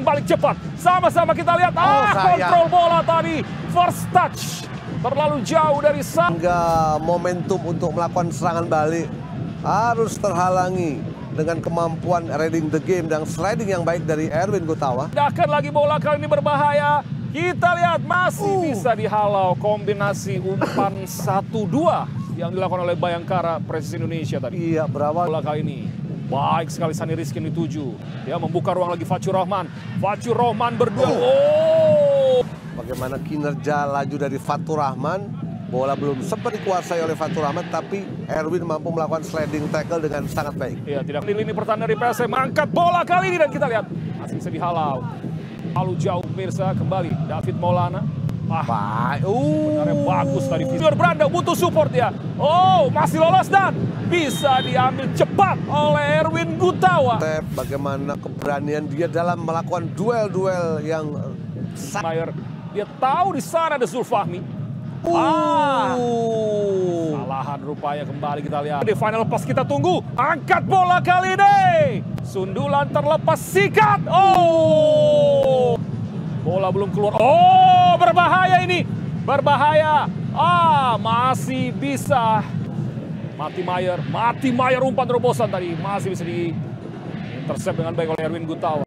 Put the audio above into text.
serangan balik cepat. Sama-sama kita lihat. Kontrol bola tadi. First touch. Terlalu jauh dari hingga momentum untuk melakukan serangan balik harus terhalangi dengan kemampuan reading the game dan sliding yang baik dari Erwin Gutawa. Pindahkan lagi bola, kali ini berbahaya. Kita lihat masih bisa dihalau. Kombinasi umpan 1-2 yang dilakukan oleh Bayangkara Presisi Indonesia tadi. Iya, berawal bola kali ini. Baik sekali Sani Rizky dituju. Dia membuka ruang lagi Fathur Rahman. Fathur Rahman berdua. Bagaimana kinerja laju dari Fathur Rahman. Bola belum sempat dikuasai oleh Fathur Rahman, tapi Erwin mampu melakukan sliding tackle dengan sangat baik. Iya, tidak di lini pertahanan dari PSM. Angkat bola kali ini dan kita lihat masih bisa dihalau. Lalu jauh pemirsa, kembali David Maulana. Sebenarnya bagus tadi. Junior Branda butuh support ya. Masih lolos dan bisa diambil cepat oleh Erwin Gutawa. Bagaimana keberanian dia dalam melakukan duel-duel yang Mayer, dia tahu di sana ada Zulfahmi. Salahan rupanya, kembali kita lihat. Di final pass kita tunggu. Angkat bola kali ini. Sundulan terlepas, sikat. Bola belum keluar. Berbahaya ini. Berbahaya. Masih bisa. Mati Mayer umpan terobosan tadi. Masih bisa di intercept dengan baik oleh Erwin Gutawa.